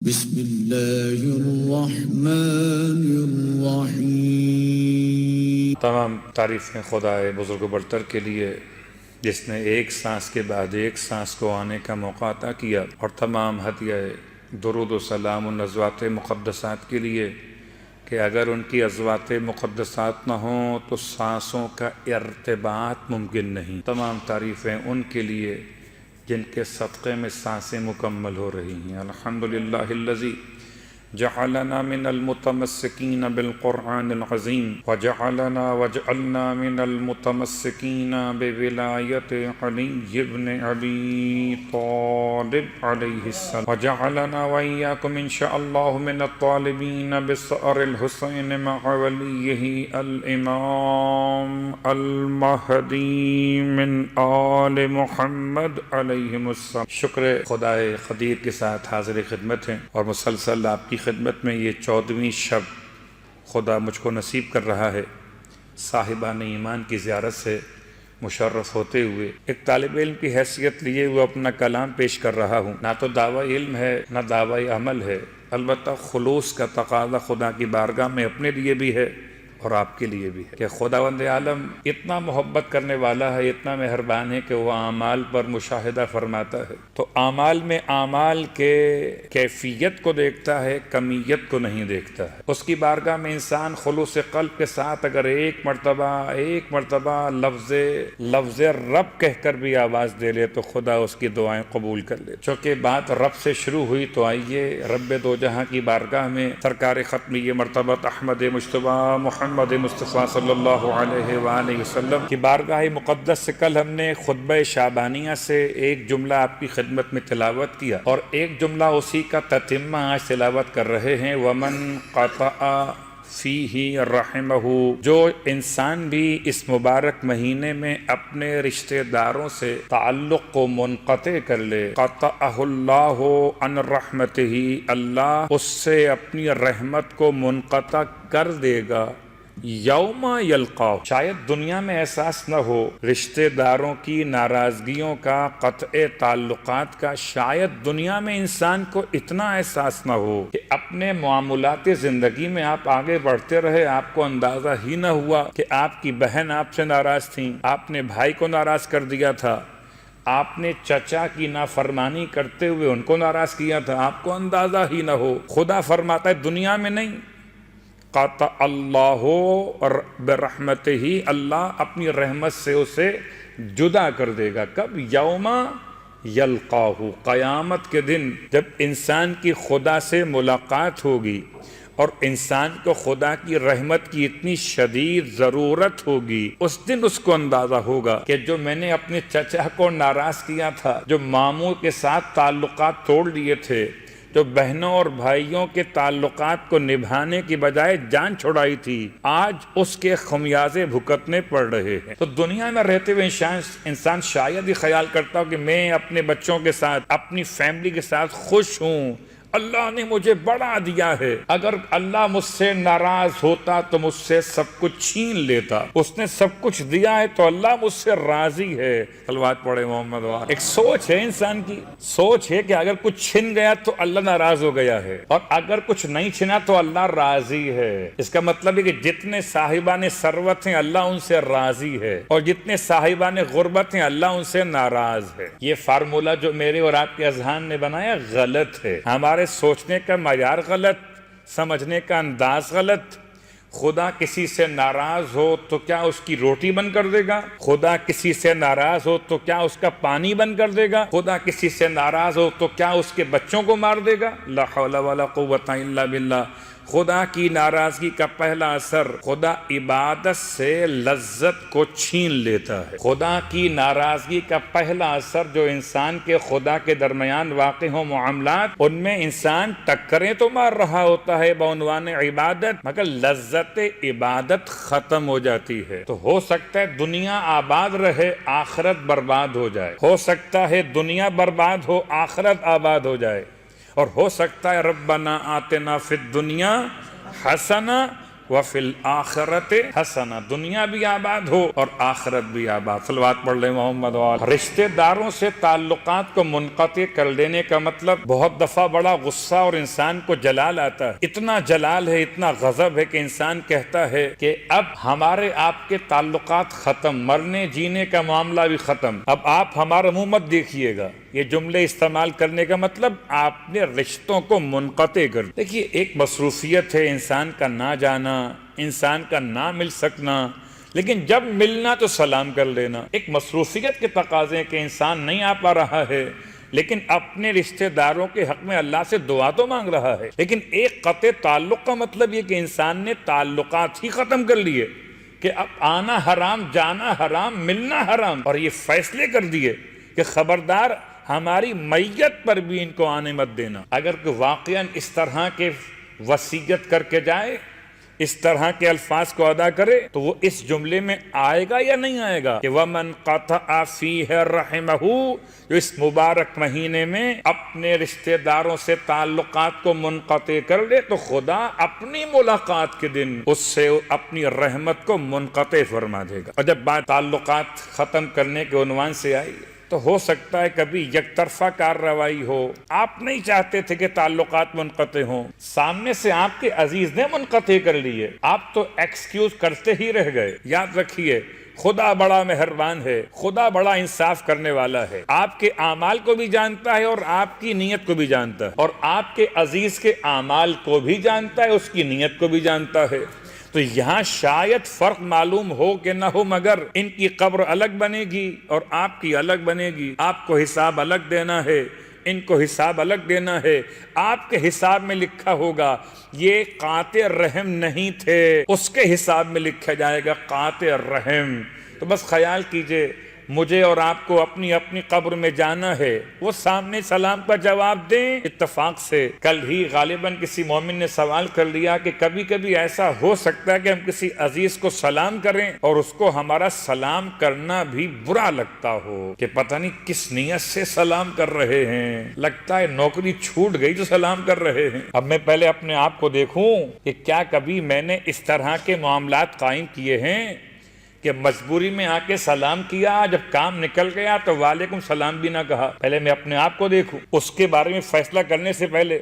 بسم اللہ الرحمن الرحیم۔ تمام تعریفیں خدائے بزرگ و برتر کے لیے جس نے ایک سانس کے بعد ایک سانس کو آنے کا موقع عطا کیا، اور تمام ہدیہ درود و سلام ان ازواج مقدسات کے لیے کہ اگر ان کی ازواج مقدسات نہ ہوں تو سانسوں کا ارتباط ممکن نہیں۔ تمام تعریفیں ان کے لیے جن کے صدقے میں سانسیں مکمل ہو رہی ہیں۔ الحمدللہ الذی جعلنا من المتمسکین بالقرآن العظیم وجعلنا من المتمسکین بولایت علی بن ابی طالب علیہ السلام وجعلنا وإیاکم انشاءاللہ من الطالبین بثأر الحسین مع ولیہ الامام المہدی من آل محمد علیہ السلام۔ شکر خدائے قدیر کے ساتھ حاضر خدمت ہیں اور مسلسل آپ کی خدمت میں یہ 14ویں شب خدا مجھ کو نصیب کر رہا ہے۔ صاحبان ایمان کی زیارت سے مشرف ہوتے ہوئے ایک طالب علم کی حیثیت لیے وہ اپنا کلام پیش کر رہا ہوں۔ نہ تو دعوی علم ہے نہ دعوی عمل ہے، البتہ خلوص کا تقاضا خدا کی بارگاہ میں اپنے لیے بھی ہے اور آپ کے لیے بھی ہے کہ خداوند عالم اتنا محبت کرنے والا ہے، اتنا مہربان ہے کہ وہ اعمال پر مشاہدہ فرماتا ہے، تو اعمال میں اعمال کے کیفیت کو دیکھتا ہے، کمیت کو نہیں دیکھتا ہے۔ اس کی بارگاہ میں انسان خلوص قلب کے ساتھ اگر ایک مرتبہ لفظ رب کہہ کر بھی آواز دے لے تو خدا اس کی دعائیں قبول کر لے۔ چونکہ بات رب سے شروع ہوئی تو آئیے رب دو جہاں کی بارگاہ میں سرکار ختمی مرتبت احمد مجتبی محمد مصطفیٰ صلی اللہ علیہ وآلہ وسلم کی بارگاہ مقدس سے کل ہم نے خطبہ شعبانیہ سے ایک جملہ آپ کی خدمت میں تلاوت کیا، اور ایک جملہ اسی کا تتمہ آج تلاوت کر رہے ہیں۔ وَمَنْ قَطَعَ فِيهِ رَحِمَهُ، جو انسان بھی اس مبارک مہینے میں اپنے رشتہ داروں سے تعلق کو منقطع کر لے، قَطَعَهُ اللَّهُ عَنْ رَحْمَتِهِ، اللہ اس سے اپنی رحمت کو منقطع کر دے گا۔ یوم یلقاہ، شاید دنیا میں احساس نہ ہو رشتہ داروں کی ناراضگیوں کا، قطع تعلقات کا، شاید دنیا میں انسان کو اتنا احساس نہ ہو کہ اپنے معاملات زندگی میں آپ آگے بڑھتے رہے، آپ کو اندازہ ہی نہ ہوا کہ آپ کی بہن آپ سے ناراض تھیں، آپ نے بھائی کو ناراض کر دیا تھا، آپ نے چچا کی نافرمانی کرتے ہوئے ان کو ناراض کیا تھا، آپ کو اندازہ ہی نہ ہو۔ خدا فرماتا ہے دنیا میں نہیں، قطع اللہ برحمتہ، اللہ اپنی رحمت سے اسے جدا کر دے گا۔ کب؟ یوم یلقاہ، قیامت کے دن جب انسان کی خدا سے ملاقات ہوگی اور انسان کو خدا کی رحمت کی اتنی شدید ضرورت ہوگی، اس دن اس کو اندازہ ہوگا کہ جو میں نے اپنے چچا کو ناراض کیا تھا، جو ماموں کے ساتھ تعلقات توڑ لیے تھے، جو بہنوں اور بھائیوں کے تعلقات کو نبھانے کی بجائے جان چھڑائی تھی، آج اس کے خمیازے بھگتنے پڑ رہے ہیں۔ تو دنیا میں رہتے ہوئے انسان شاید ہی خیال کرتا ہو کہ میں اپنے بچوں کے ساتھ، اپنی فیملی کے ساتھ خوش ہوں، اللہ نے مجھے بڑا دیا ہے۔ اگر اللہ مجھ سے ناراض ہوتا تو مجھ سے سب کچھ چھین لیتا، اس نے سب کچھ دیا ہے تو اللہ مجھ سے راضی ہے۔ صلوات پڑھے محمد وار۔ ایک سوچ ہے انسان کی، سوچ ہے کہ اگر کچھ چھن گیا تو اللہ ناراض ہو گیا ہے، اور اگر کچھ نہیں چھنا تو اللہ راضی ہے۔ اس کا مطلب ہے کہ جتنے صاحبان ثروت ہیں اللہ ان سے راضی ہے، اور جتنے صاحبان غربت ہیں اللہ ان سے ناراض ہے۔ یہ فارمولہ جو میرے اور آپ کے اذہان نے بنایا غلط ہے، ہمارے سوچنے کا معیار غلط، سمجھنے کا انداز غلط۔ خدا کسی سے ناراض ہو تو کیا اس کی روٹی بند کر دے گا؟ خدا کسی سے ناراض ہو تو کیا اس کا پانی بند کر دے گا؟ خدا کسی سے ناراض ہو تو کیا اس کے بچوں کو مار دے گا؟ لا حول ولا قوت الا باللہ۔ خدا کی ناراضگی کا پہلا اثر خدا عبادت سے لذت کو چھین لیتا ہے۔ خدا کی ناراضگی کا پہلا اثر جو انسان کے خدا کے درمیان واقع ہو معاملات، ان میں انسان ٹکریں تو مار رہا ہوتا ہے بعنوان عبادت، مگر لذت عبادت ختم ہو جاتی ہے۔ تو ہو سکتا ہے دنیا آباد رہے، آخرت برباد ہو جائے، ہو سکتا ہے دنیا برباد ہو، آخرت آباد ہو جائے، اور ہو سکتا ہے ربنا آتنا فی الدنیا حسنہ وفی الآخرت حسنہ، دنیا بھی آباد ہو اور آخرت بھی آباد۔ صلوات پڑھ لیں محمد وآلہ۔ رشتہ داروں سے تعلقات کو منقطع کر دینے کا مطلب بہت دفعہ بڑا غصہ اور انسان کو جلال آتا ہے، اتنا جلال ہے، اتنا غضب ہے کہ انسان کہتا ہے کہ اب ہمارے آپ کے تعلقات ختم، مرنے جینے کا معاملہ بھی ختم، اب آپ ہمارا منہ مت دیکھیے گا۔ یہ جملے استعمال کرنے کا مطلب آپ نے رشتوں کو منقطع کر دیا۔ دیکھیے ایک مصروفیت ہے انسان کا نہ جانا، انسان کا نہ مل سکنا، لیکن جب ملنا تو سلام کر لینا۔ ایک مصروفیت کے تقاضے ہیں کہ انسان نہیں آ پا رہا ہے لیکن اپنے رشتہ داروں کے حق میں اللہ سے دعا تو مانگ رہا ہے، لیکن ایک قطع تعلق کا مطلب یہ کہ انسان نے تعلقات ہی ختم کر لیے کہ اب آنا حرام، جانا حرام، ملنا حرام، اور یہ فیصلے کر دیے کہ خبردار ہماری میت پر بھی ان کو آنے مت دینا۔ اگر کوئی واقعاً اس طرح کے وصیت کر کے جائے، اس طرح کے الفاظ کو ادا کرے، تو وہ اس جملے میں آئے گا یا نہیں آئے گا کہ وَمَنْ قَطَعَ فِيهِ رَحِمَهُ، جو اس مبارک مہینے میں اپنے رشتہ داروں سے تعلقات کو منقطع کر لے تو خدا اپنی ملاقات کے دن اس سے اپنی رحمت کو منقطع فرما دے گا۔ اور جب بات تعلقات ختم کرنے کے عنوان سے آئی تو ہو سکتا ہے کبھی یک طرفہ کارروائی ہو، آپ نہیں چاہتے تھے کہ تعلقات منقطع ہوں، سامنے سے آپ کے عزیز نے منقطع کر لیے، آپ تو ایکسکیوز کرتے ہی رہ گئے۔ یاد رکھیے خدا بڑا مہربان ہے، خدا بڑا انصاف کرنے والا ہے، آپ کے اعمال کو بھی جانتا ہے اور آپ کی نیت کو بھی جانتا ہے، اور آپ کے عزیز کے اعمال کو بھی جانتا ہے، اس کی نیت کو بھی جانتا ہے۔ تو یہاں شاید فرق معلوم ہو کہ نہ ہو، مگر ان کی قبر الگ بنے گی اور آپ کی الگ بنے گی، آپ کو حساب الگ دینا ہے، ان کو حساب الگ دینا ہے۔ آپ کے حساب میں لکھا ہوگا یہ قاطع رحم نہیں تھے، اس کے حساب میں لکھا جائے گا قاطع رحم۔ تو بس خیال کیجئے مجھے اور آپ کو اپنی اپنی قبر میں جانا ہے، وہ سامنے سلام کا جواب دیں۔ اتفاق سے کل ہی غالباً کسی مومن نے سوال کر لیا کہ کبھی کبھی ایسا ہو سکتا ہے کہ ہم کسی عزیز کو سلام کریں اور اس کو ہمارا سلام کرنا بھی برا لگتا ہو کہ پتہ نہیں کس نیت سے سلام کر رہے ہیں، لگتا ہے نوکری چھوٹ گئی جو سلام کر رہے ہیں۔ اب میں پہلے اپنے آپ کو دیکھوں کہ کیا کبھی میں نے اس طرح کے معاملات قائم کیے ہیں کہ مجبوری میں آ کے سلام کیا، جب کام نکل گیا تو وعلیکم سلام بھی نہ کہا۔ پہلے میں اپنے آپ کو دیکھوں، اس کے بارے میں فیصلہ کرنے سے پہلے۔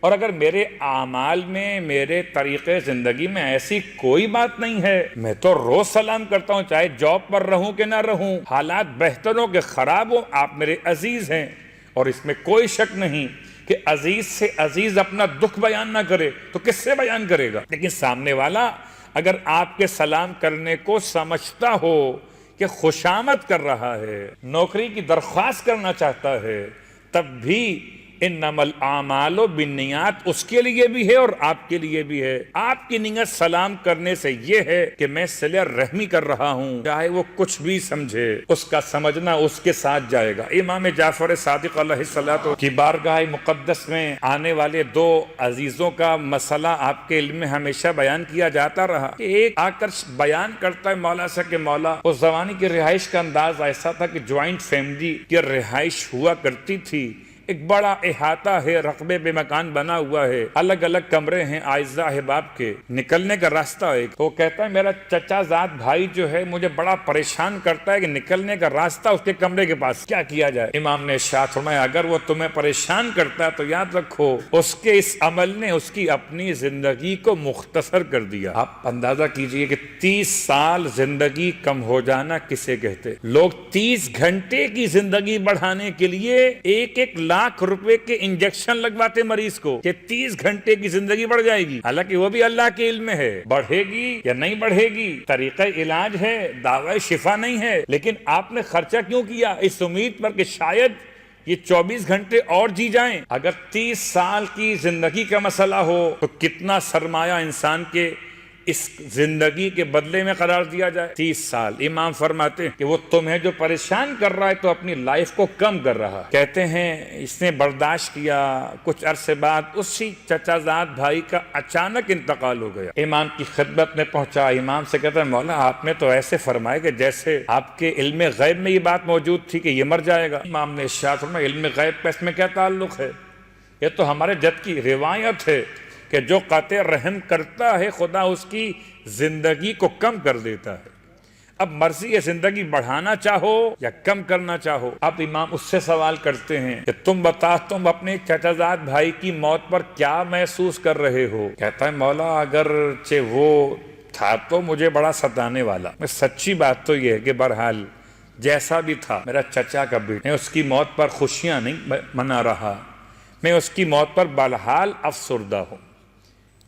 اور اگر میرے اعمال میں، میرے طریقے زندگی میں ایسی کوئی بات نہیں ہے، میں تو روز سلام کرتا ہوں، چاہے جاب پر رہوں کہ نہ رہوں، حالات بہتر ہوں کہ خراب ہوں، آپ میرے عزیز ہیں، اور اس میں کوئی شک نہیں کہ عزیز سے عزیز اپنا دکھ بیان نہ کرے تو کس سے بیان کرے گا۔ لیکن سامنے والا اگر آپ کے سلام کرنے کو سمجھتا ہو کہ خوشامد کر رہا ہے، نوکری کی درخواست کرنا چاہتا ہے، تب بھی انما الاعمال بالنیات اس کے لیے بھی ہے اور آپ کے لیے بھی ہے۔ آپ کی نیت سلام کرنے سے یہ ہے کہ میں صلہ رحمی کر رہا ہوں، چاہے وہ کچھ بھی سمجھے، اس کا سمجھنا اس کے ساتھ جائے گا۔ امام جعفر صادق علیہ الصلوۃ کی بارگاہ مقدس میں آنے والے دو عزیزوں کا مسئلہ آپ کے علم میں ہمیشہ بیان کیا جاتا رہا کہ ایک آ کر بیان کرتا ہے مولا سے کہ مولا، اس زمانے کی رہائش کا انداز ایسا تھا کہ جوائنٹ فیملی کی رہائش ہوا کرتی تھی، ایک بڑا احاطہ ہے، رقبے بے مکان بنا ہوا ہے، الگ الگ کمرے ہیں اعزاء احباب کے، نکلنے کا راستہ ہے۔ تو کہتا ہے میرا چچا زاد بھائی جو ہے مجھے بڑا پریشان کرتا ہے کہ نکلنے کا راستہ اس کے کمرے کے پاس، کیا کیا جائے؟ امام نے ارشاد فرمایا اگر وہ تمہیں پریشان کرتا ہے تو یاد رکھو اس کے اس عمل نے اس کی اپنی زندگی کو مختصر کر دیا۔ آپ اندازہ کیجئے کہ 30 سال زندگی کم ہو جانا کسے کہتے؟ لوگ 30 گھنٹے کی زندگی بڑھانے کے لیے ایک لاکھ روپے کے انجیکشن لگواتے مریض کو کہ 30 گھنٹے کی زندگی بڑھ جائے گی، حالانکہ وہ بھی اللہ کے علم میں ہے بڑھے گی یا نہیں بڑھے گی، طریقہ علاج ہے، دعوی شفا نہیں ہے، لیکن آپ نے خرچہ کیوں کیا؟ اس امید پر کہ شاید یہ 24 گھنٹے اور جی جائیں۔ اگر 30 سال کی زندگی کا مسئلہ ہو تو کتنا سرمایہ انسان کے اس زندگی کے بدلے میں قرار دیا جائے؟ 30 سال۔ امام فرماتے ہیں کہ وہ تمہیں جو پریشان کر رہا ہے تو اپنی لائف کو کم کر رہا ہے۔ کہتے ہیں اس نے برداشت کیا، کچھ عرصے بعد اسی چچا زاد بھائی کا اچانک انتقال ہو گیا، امام کی خدمت میں پہنچا، امام سے کہتا ہے مولا آپ نے تو ایسے فرمایا کہ جیسے آپ کے علم غیب میں یہ بات موجود تھی کہ یہ مر جائے گا۔ امام نے ارشاد فرمایا علم غیب کا اس میں کیا تعلق ہے؟ یہ تو ہمارے جد کی روایت ہے، کہ جو قطع رحم کرتا ہے خدا اس کی زندگی کو کم کر دیتا ہے۔ اب مرضی ہے زندگی بڑھانا چاہو یا کم کرنا چاہو۔ اب امام اس سے سوال کرتے ہیں کہ تم بتا، تم اپنے چچا زاد بھائی کی موت پر کیا محسوس کر رہے ہو؟ کہتا ہے مولا اگرچہ وہ تھا تو مجھے بڑا ستانے والا، میں سچی بات تو یہ ہے کہ بہرحال جیسا بھی تھا میرا چچا کا بیٹا، میں اس کی موت پر خوشیاں نہیں منا رہا، میں اس کی موت پر بہرحال افسردہ ہوں۔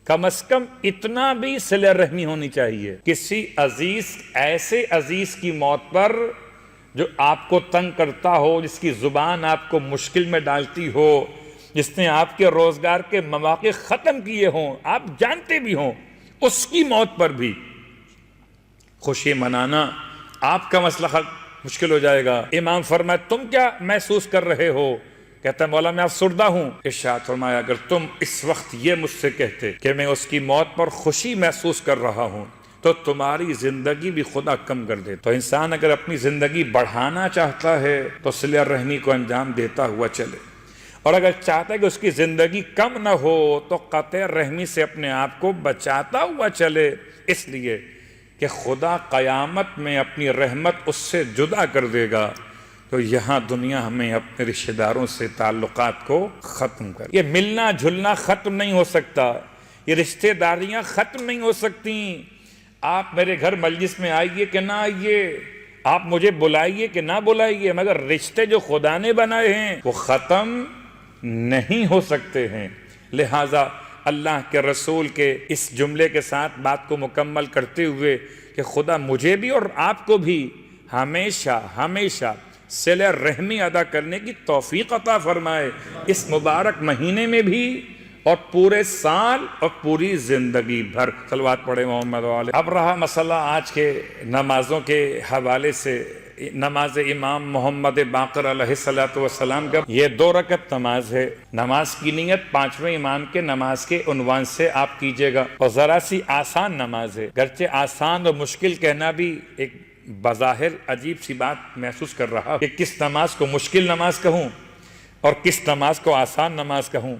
کم از کم اتنا بھی صلہ رحمی ہونی چاہیے۔ کسی عزیز، ایسے عزیز کی موت پر جو آپ کو تنگ کرتا ہو، جس کی زبان آپ کو مشکل میں ڈالتی ہو، جس نے آپ کے روزگار کے مواقع ختم کیے ہوں، آپ جانتے بھی ہوں، اس کی موت پر بھی خوشی منانا آپ کا مسئلہ مشکل ہو جائے گا۔ امام فرمایا تم کیا محسوس کر رہے ہو؟ کہتا ہے مولا میں افسردہ ہوں۔ ارشاد فرمایا اگر تم اس وقت یہ مجھ سے کہتے کہ میں اس کی موت پر خوشی محسوس کر رہا ہوں تو تمہاری زندگی بھی خدا کم کر دے۔ تو انسان اگر اپنی زندگی بڑھانا چاہتا ہے تو صلہ رحمی کو انجام دیتا ہوا چلے، اور اگر چاہتا ہے کہ اس کی زندگی کم نہ ہو تو قطع رحمی سے اپنے آپ کو بچاتا ہوا چلے، اس لیے کہ خدا قیامت میں اپنی رحمت اس سے جدا کر دے گا۔ تو یہاں دنیا ہمیں اپنے رشتہ داروں سے تعلقات کو ختم کر، یہ ملنا جھلنا ختم نہیں ہو سکتا، یہ رشتہ داریاں ختم نہیں ہو سکتی۔ آپ میرے گھر مجلس میں آئیے کہ نہ آئیے، آپ مجھے بلائیے کہ نہ بلائیے، مگر رشتے جو خدا نے بنائے ہیں وہ ختم نہیں ہو سکتے ہیں۔ لہٰذا اللہ کے رسول کے اس جملے کے ساتھ بات کو مکمل کرتے ہوئے کہ خدا مجھے بھی اور آپ کو بھی ہمیشہ ہمیشہ صلہ رحمی ادا کرنے کی توفیق عطا فرمائے، اس مبارک مہینے میں بھی اور پورے سال اور پوری زندگی بھر۔ صلوات پڑھے محمد والے۔ اب رہا مسئلہ آج کے نمازوں کے حوالے سے، نماز امام محمد باقر علیہ السلام کا یہ 2 رکعت نماز ہے۔ نماز کی نیت 5ویں امام کے نماز کے عنوان سے آپ کیجئے گا، اور ذرا سی آسان نماز ہے، گرچہ آسان اور مشکل کہنا بھی ایک بظاہر عجیب سی بات محسوس کر رہا کہ کس نماز کو مشکل نماز کہوں اور کس نماز کو آسان نماز کہوں۔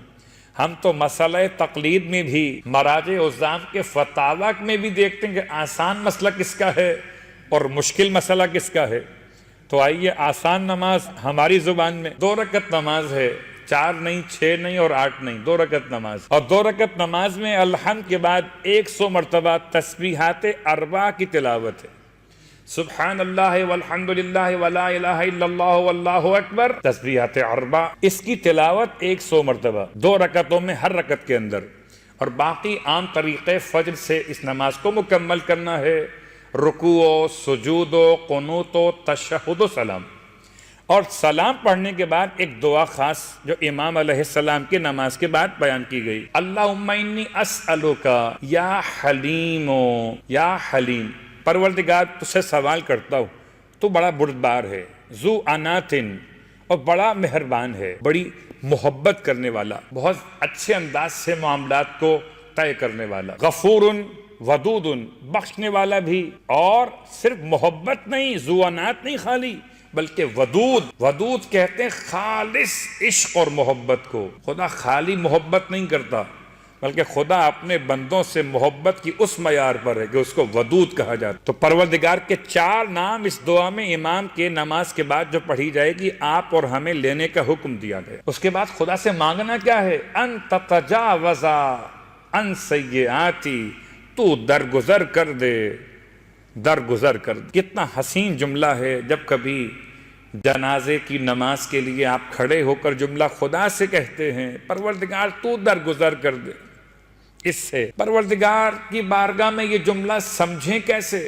ہم تو مسئلہ تقلید میں بھی، مراجع عظام کے فتاوی میں بھی دیکھتے ہیں کہ آسان مسئلہ کس کا ہے اور مشکل مسئلہ کس کا ہے۔ تو آئیے آسان نماز ہماری زبان میں 2 رکعت نماز ہے، 4 نہیں، 6 نہیں اور 8 نہیں، 2 رکعت نماز۔ اور 2 رکعت نماز میں الحمد کے بعد 100 مرتبہ تسبیحات 4 کی تلاوت ہے۔ سبحان اللہ والحمدللہ ولا الہ الا اللہ واللہ اکبر، تسبیحات 4، اس کی تلاوت 100 مرتبہ 2 رکعتوں میں، ہر رکعت کے اندر۔ اور باقی عام طریقے فجر سے اس نماز کو مکمل کرنا ہے، رکوع و سجود و قنوت و تشہد و سلام، اور سلام پڑھنے کے بعد ایک دعا خاص جو امام علیہ السلام کی نماز کے بعد بیان کی گئی، اللہم انی اسألک یا حلیم یا حلیم، پروردگار تجھ سے سوال کرتا ہوں، تو بڑا بردبار ہے، ذو اناتن، اور بڑا مہربان ہے، بڑی محبت کرنے والا، بہت اچھے انداز سے معاملات کو طے کرنے والا، غفور ودود، بخشنے والا بھی، اور صرف محبت نہیں، ذو انات نہیں خالی، بلکہ ودود، ودود کہتے ہیں خالص عشق اور محبت کو۔ خدا خالی محبت نہیں کرتا، بلکہ خدا اپنے بندوں سے محبت کی اس معیار پر ہے کہ اس کو ودود کہا جاتا۔ تو پروردگار کے 4 نام اس دعا میں امام کے نماز کے بعد جو پڑھی جائے گی، آپ اور ہمیں لینے کا حکم دیا گیا۔ اس کے بعد خدا سے مانگنا کیا ہے؟ ان تتجاوز عن سیئاتی، تو درگزر کر دے، درگزر کر دے۔ کتنا حسین جملہ ہے، جب کبھی جنازے کی نماز کے لیے آپ کھڑے ہو کر جملہ خدا سے کہتے ہیں، پروردگار تو درگزر کر دے۔ اس سے پروردگار کی بارگاہ میں یہ جملہ سمجھیں کیسے؟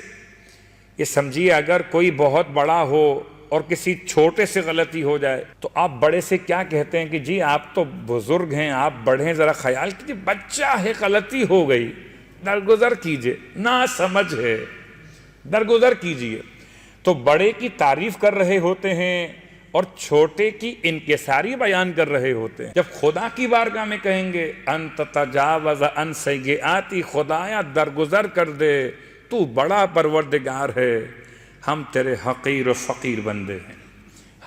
یہ سمجھیے اگر کوئی بہت بڑا ہو اور کسی چھوٹے سے غلطی ہو جائے تو آپ بڑے سے کیا کہتے ہیں کہ جی آپ تو بزرگ ہیں، آپ بڑے ہیں، ذرا خیال کیجیے، بچہ ہے، غلطی ہو گئی، درگزر کیجیے، نا سمجھ ہے، درگزر کیجیے۔ تو بڑے کی تعریف کر رہے ہوتے ہیں اور چھوٹے کی انکساری بیان کر رہے ہوتے ہیں۔ جب خدا کی بارگاہ میں کہیں گے ان تتجاوز عن سیئاتی، خدایا درگزر کر دے، تو بڑا پروردگار ہے، ہم تیرے حقیر و فقیر بندے ہیں،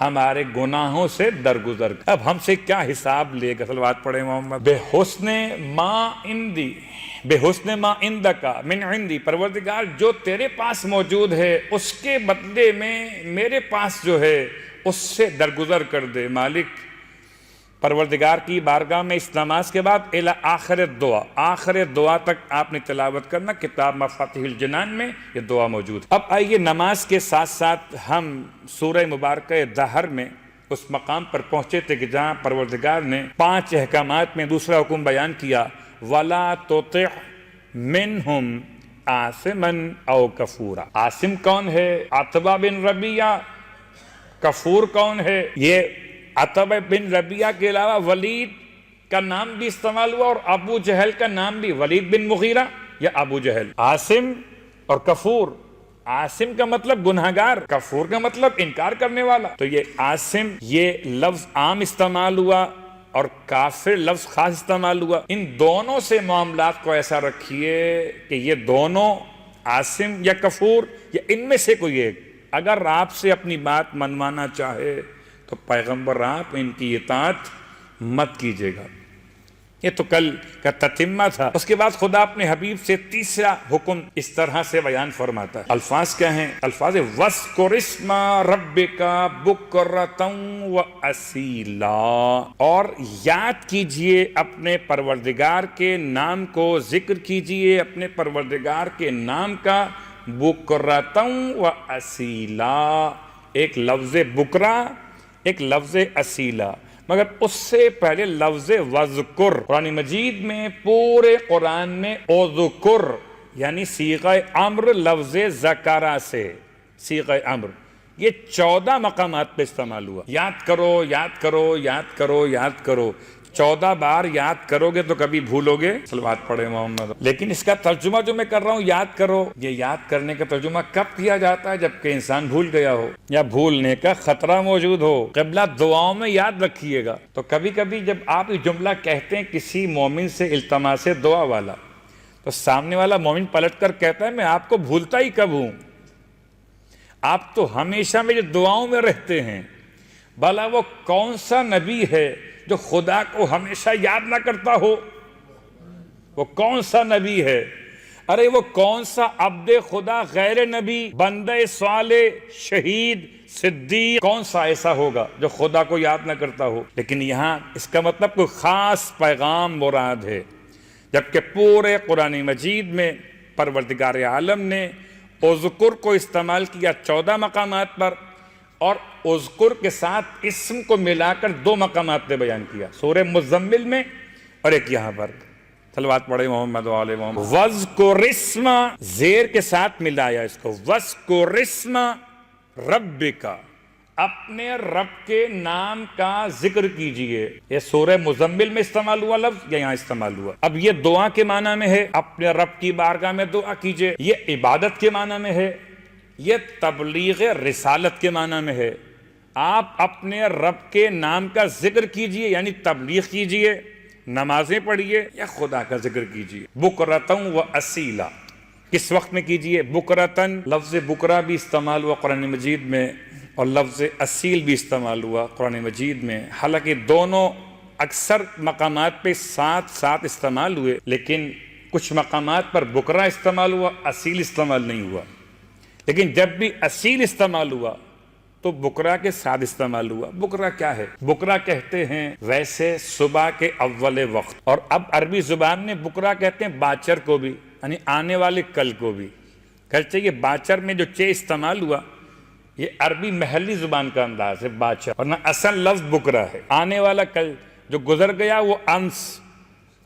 ہمارے گناہوں سے درگزر کر۔ اب ہم سے کیا حساب لے گا؟ صلوات پڑھے محمد۔ بے حسن ما عندی، بے حسن ما عندکا من عندی، پروردگار جو تیرے پاس موجود ہے اس کے بدلے میں میرے پاس جو ہے اس سے درگزر کر دے۔ مالک پروردگار کی بارگاہ میں اس نماز کے بعد الی آخر دعا، آخر دعا تک آپ نے تلاوت کرنا، کتاب مفاتیح الجنان میں یہ دعا موجود ہے۔ اب آئیے نماز کے ساتھ ساتھ ہم سورہ مبارکہ دہر میں اس مقام پر پہنچے تھے کہ جہاں پروردگار نے 5 احکامات میں دوسرا حکم بیان کیا، وَلَا تُطِعْ مِنْهُمْ عَاصِمًا أَوْ كَفُورًا۔ عاصم کون ہے؟ عتبہ بن ربیعہ۔ کفور کون ہے؟ یہ عتبہ بن ربیعہ کے علاوہ ولید کا نام بھی استعمال ہوا اور ابو جہل کا نام بھی، ولید بن مغیرہ یا ابو جہل۔ عاصم اور کفور، عاصم کا مطلب گناہگار، کفور کا مطلب انکار کرنے والا۔ تو یہ عاصم یہ لفظ عام استعمال ہوا اور کافر لفظ خاص استعمال ہوا۔ ان دونوں سے معاملات کو ایسا رکھیے کہ یہ دونوں عاصم یا کفور یا ان میں سے کوئی ایک اگر آپ سے اپنی بات منوانا چاہے تو پیغمبر آپ ان کی اطاعت مت کیجیے گا۔ یہ تو کل کا تتمہ تھا۔ اس کے بعد خدا اپنے حبیب سے تیسرا حکم اس طرح سے بیان فرماتا ہے۔ الفاظ کیا ہیں؟ الفاظ وَاذْكُرِ اسْمَ رَبِّكَ بُكْرَةً وَأَصِيلًا، اور یاد کیجئے اپنے پروردگار کے نام کو، ذکر کیجئے اپنے پروردگار کے نام کا، بُكْرَةً وَأَصِيلًا، ایک لفظ بکرا، ایک لفظ اصیلہ، مگر اس سے پہلے لفظ وذکر۔ قرآن مجید میں پورے قرآن میں اذکر یعنی صیغہ امر لفظ ذکرہ سے، صیغہ امر یہ 14 مقامات پہ استعمال ہوا۔ یاد کرو، یاد کرو، یاد کرو، یاد کرو، 14 بار یاد کرو گے تو کبھی بھولو گے؟ صلوات پڑھے محمد۔ لیکن اس کا ترجمہ جو میں کر رہا ہوں یاد کرو، یہ یاد کرنے کا ترجمہ کب کیا جاتا ہے؟ جبکہ انسان بھول گیا ہو یا بھولنے کا خطرہ موجود ہو۔ قبلہ دعاؤں میں یاد رکھیے گا۔ تو کبھی کبھی جب آپ یہ جملہ کہتے ہیں کسی مومن سے التماس دعا والا، تو سامنے والا مومن پلٹ کر کہتا ہے میں آپ کو بھولتا ہی کب ہوں، آپ تو ہمیشہ میری دعاؤں میں رہتے ہیں۔ بھلا وہ کون سا نبی ہے جو خدا کو ہمیشہ یاد نہ کرتا ہو؟ وہ کون سا نبی ہے؟ ارے وہ کون سا عبد خدا غیر نبی، بندہ صالح، شہید، صدیق، کون سا ایسا ہوگا جو خدا کو یاد نہ کرتا ہو؟ لیکن یہاں اس کا مطلب کوئی خاص پیغام مراد ہے، جبکہ پورے قرآن مجید میں پروردگار عالم نے اذکر کو استعمال کیا 14 مقامات پر، اور اذکر کے ساتھ اسم کو ملا کر 2 مقامات پہ بیان کیا، سورہ مزمل میں اور ایک یہاں پر۔ صلوات پڑھے محمد و آل محمد۔ وَاذْكُرِ اسْمَ، زیر کے ساتھ ملایا اس کو، وَاذْكُرِ اسْمَ رَبِّكَ، اپنے رب کے نام کا ذکر کیجئے۔ یہ سورہ مزمل میں استعمال ہوا لفظ یا یہاں استعمال ہوا؟ اب یہ دعا کے معنی میں ہے، اپنے رب کی بارگاہ میں دعا کیجئے، یہ عبادت کے معنی میں ہے، یہ تبلیغ رسالت کے معنی میں ہے۔ آپ اپنے رب کے نام کا ذکر کیجئے یعنی تبلیغ کیجئے، نمازیں پڑھیے یا خدا کا ذکر کیجئے۔ بکرتن و اصیلا، کس وقت میں کیجئے؟ بکرتن، لفظ بکرا بھی استعمال ہوا قرآن مجید میں اور لفظ اصیل بھی استعمال ہوا قرآن مجید میں، حالانکہ دونوں اکثر مقامات پہ ساتھ ساتھ استعمال ہوئے، لیکن کچھ مقامات پر بکرا استعمال ہوا، اصیل استعمال نہیں ہوا۔ لیکن جب بھی اصیل استعمال ہوا تو بکرا کے ساتھ استعمال ہوا۔ بکرا کیا ہے؟ بکرا کہتے ہیں ویسے صبح کے اول وقت، اور اب عربی زبان میں بکرا کہتے ہیں باچر کو بھی، یعنی آنے والے کل کو بھی۔ گرچہ یہ باچر میں جو چے استعمال ہوا یہ عربی محلی زبان کا انداز ہے باچر، ورنہ اصل لفظ بکرا ہے۔ آنے والا کل جو گزر گیا وہ امس،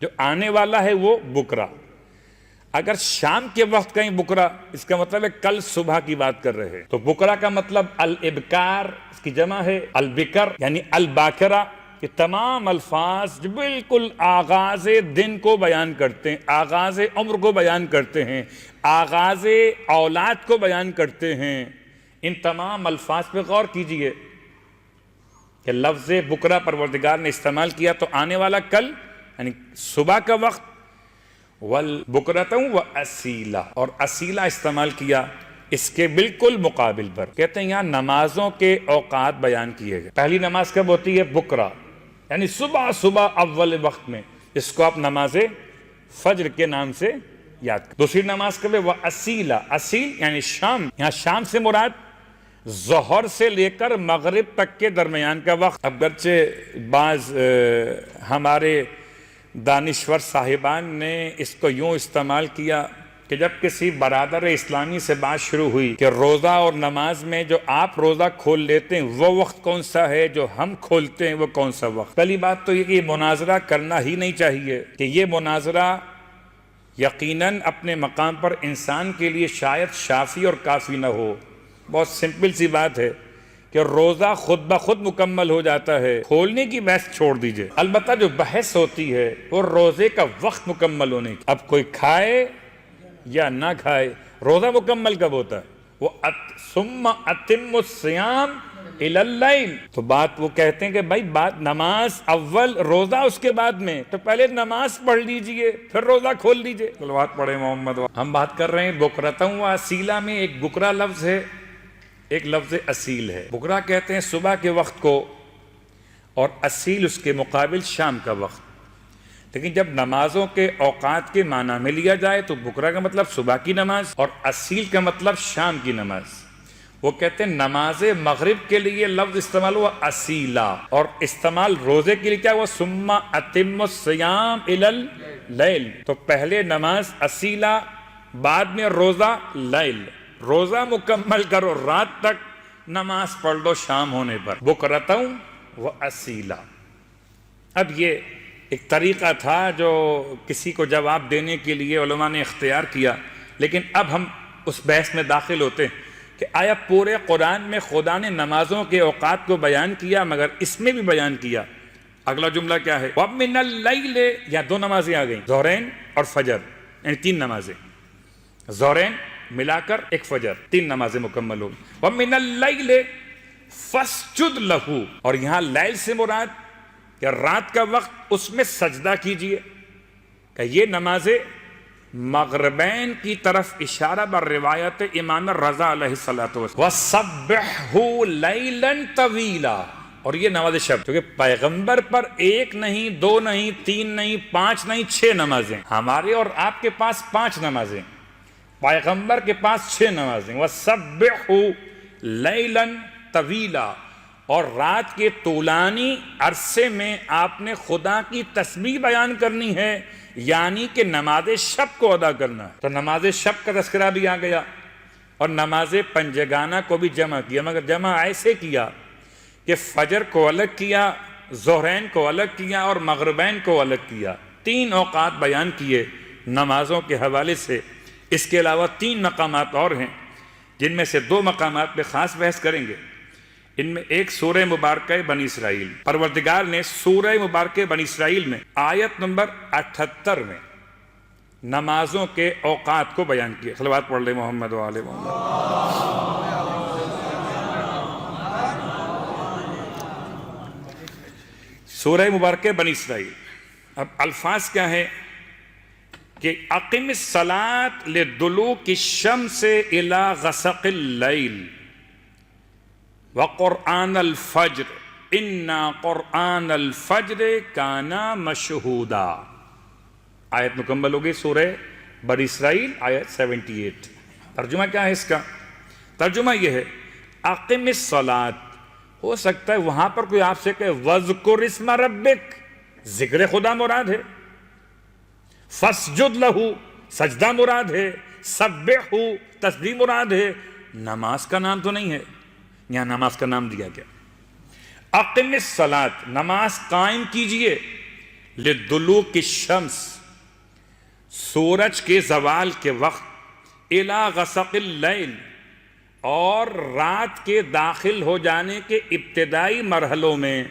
جو آنے والا ہے وہ بکرا۔ اگر شام کے وقت کہیں بکرا، اس کا مطلب ہے کل صبح کی بات کر رہے ہیں۔ تو بکرا کا مطلب الابکار، اس کی جمع ہے البکر یعنی الباکرہ۔ یہ تمام الفاظ جو بالکل آغاز دن کو بیان کرتے ہیں، آغاز عمر کو بیان کرتے ہیں، آغاز اولاد کو بیان کرتے ہیں، ان تمام الفاظ پہ غور کیجئے کہ لفظ بکرا پروردگار نے استعمال کیا تو آنے والا کل یعنی صبح کا وقت، والبکرۃ و اصیلا، اور اصیلا استعمال کیا اس کے بالکل مقابل پر کہتے ہیں یہاں نمازوں کے اوقات بیان کیے گئے. پہلی نماز کب ہوتی ہے؟ بکرا، یعنی صبح صبح اول وقت میں، اس کو آپ نماز فجر کے نام سے یاد کریں. دوسری نماز کب ہے؟ وہ اصیلہ، اصیل یعنی شام. یہاں شام سے مراد ظہر سے لے کر مغرب تک کے درمیان کا وقت. اگرچہ بعض ہمارے دانشور صاحبان نے اس کو یوں استعمال کیا کہ جب کسی برادر اسلامی سے بات شروع ہوئی کہ روزہ اور نماز میں جو آپ روزہ کھول لیتے ہیں وہ وقت کون سا ہے، جو ہم کھولتے ہیں وہ کون سا وقت. پہلی بات تو یہ کہ یہ مناظرہ کرنا ہی نہیں چاہیے، کہ یہ مناظرہ یقیناً اپنے مقام پر انسان کے لیے شاید شافی اور کافی نہ ہو. بہت سمپل سی بات ہے کہ روزہ خود بخود مکمل ہو جاتا ہے، کھولنے کی بحث چھوڑ دیجئے. البتہ جو بحث ہوتی ہے وہ روزے کا وقت مکمل ہونے کی. اب کوئی کھائے یا نہ کھائے، روزہ مکمل کب ہوتا ہے؟ وہ ثم اتم الصیام الی اللیل. تو بات وہ کہتے ہیں کہ بھائی بات نماز اول، روزہ اس کے بعد میں، تو پہلے نماز پڑھ لیجئے پھر روزہ کھول لیجئے. صلوات پڑھے محمد. ہم بات کر رہے ہیں بکرتم و اصیلہ میں. ایک بکرا لفظ ہے، ایک لفظ اصیل ہے. بکرا کہتے ہیں صبح کے وقت کو، اور اصیل اس کے مقابل شام کا وقت. لیکن جب نمازوں کے اوقات کے معنی میں لیا جائے تو بکرا کا مطلب صبح کی نماز اور اصیل کا مطلب شام کی نماز. وہ کہتے ہیں نماز مغرب کے لیے لفظ استعمال ہوا اصیلہ، اور استعمال روزے کے لیے کیا ہوا؟ ثم اتم الصیام الی اللیل. تو پہلے نماز اصیلہ، بعد میں روزہ لیل. روزہ مکمل کرو، رات تک نماز پڑھ لو شام ہونے پر. بکرتم و اصیلہ. اب یہ ایک طریقہ تھا جو کسی کو جواب دینے کے لیے علماء نے اختیار کیا، لیکن اب ہم اس بحث میں داخل ہوتے ہیں کہ آیا پورے قرآن میں خدا نے نمازوں کے اوقات کو بیان کیا، مگر اس میں بھی بیان کیا. اگلا جملہ کیا ہے؟ وَمِنَ اللَّيْلِ. یا دو نمازیں آ گئیں، ظہرین اور فجر، یعنی تین نمازیں. ظہرین ملا کر ایک فجر، تین نمازیں مکمل ہو گئی. وَمِنَ اللَّيْلِ فَاسْجُدْ لَهُ. اور یہاں لیل سے مراد کہ رات کا وقت، اس میں سجدہ کیجئے. کہ یہ نماز مغربین کی طرف اشارہ بر روایت امام رضا علیہ الصلوۃ والسلام. وَسَبِّحْهُ لَيْلًا طَوِيلًا. اور یہ نماز شب، کیونکہ پیغمبر پر ایک نہیں، دو نہیں، تین نہیں، پانچ نہیں، 6 نمازیں. ہمارے اور آپ کے پاس 5 نمازیں، پیغمبر کے پاس 6 نمازیں. وَسَبِّحْهُ لَيْلًا طَوِيلًا. اور رات کے طولانی عرصے میں آپ نے خدا کی تسبیح بیان کرنی ہے، یعنی کہ نماز شب کو ادا کرنا ہے. تو نماز شب کا تذکرہ بھی آ گیا، اور نماز پنجگانہ کو بھی جمع کیا، مگر جمع ایسے کیا کہ فجر کو الگ کیا، ظہرین کو الگ کیا اور مغربین کو الگ کیا. 3 اوقات بیان کیے نمازوں کے حوالے سے. اس کے علاوہ 3 مقامات اور ہیں جن میں سے 2 مقامات پہ خاص بحث کریں گے. ان میں ایک سورہ مبارکہ بنی اسرائیل. پروردگار نے سورہ مبارکہ بنی اسرائیل میں آیت نمبر 78 میں نمازوں کے اوقات کو بیان کیا. صلوات پڑھ لے محمد و آل محمد. سورہ مبارکہ بنی اسرائیل. اب الفاظ کیا ہے کہ اقم الصلاۃ لدلوک الشمس الی غسق اللیل وقرآن الفجر انا قرآن الفجر کان مشہودا. آیت مکمل ہوگی سورہ بنی اسرائیل آیت 78. ترجمہ کیا ہے اس کا؟ ترجمہ یہ ہے اقم الصلاۃ. ہو سکتا ہے وہاں پر کوئی آپ سے کہے وذکر اسم ربک، ذکر خدا مراد ہے. فاسجد لہ، سجدہ مراد ہے. سبحہ، تسبیح مراد ہے. نماز کا نام تو نہیں ہے، یہاں نماز کا نام دیا گیا. اقم الصلاۃ، نماز قائم کیجئے. لدلوک الشمس، سورج کے زوال کے وقت. الی غسق اللیل، اور رات کے داخل ہو جانے کے ابتدائی مرحلوں میں.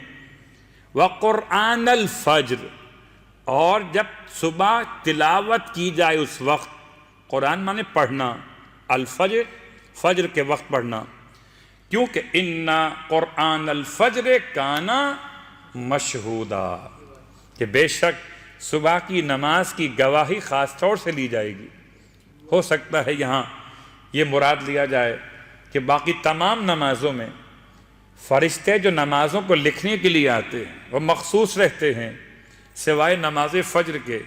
وقرآن الفجر، اور جب صبح تلاوت کی جائے اس وقت. قرآن مانے پڑھنا، الفجر فجر کے وقت پڑھنا. کیونکہ انا قرآن الفجر کانا مشہودا، کہ بے شک صبح کی نماز کی گواہی خاص طور سے لی جائے گی. ہو سکتا ہے یہاں یہ مراد لیا جائے کہ باقی تمام نمازوں میں فرشتے جو نمازوں کو لکھنے کے لیے آتے ہیں وہ مخصوص رہتے ہیں، سوائے نماز فجر کے،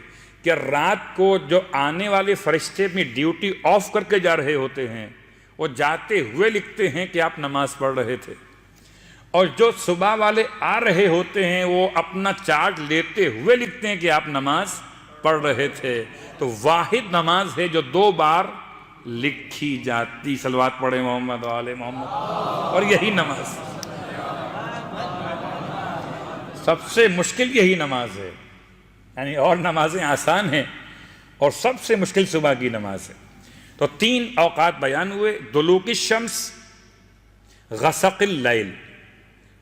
کہ رات کو جو آنے والے فرشتے اپنی ڈیوٹی آف کر کے جا رہے ہوتے ہیں وہ جاتے ہوئے لکھتے ہیں کہ آپ نماز پڑھ رہے تھے، اور جو صبح والے آ رہے ہوتے ہیں وہ اپنا چارج لیتے ہوئے لکھتے ہیں کہ آپ نماز پڑھ رہے تھے۔ تو واحد نماز ہے جو 2 بار لکھی جاتی، صلوات پڑھیں محمد و آل محمد، اور یہی نماز سب سے مشکل یہی نماز ہے، یعنی اور نمازیں آسان ہیں اور سب سے مشکل صبح کی نماز ہے۔ تو 3 اوقات بیان ہوئے، دلوک الشمس، غسق اللیل،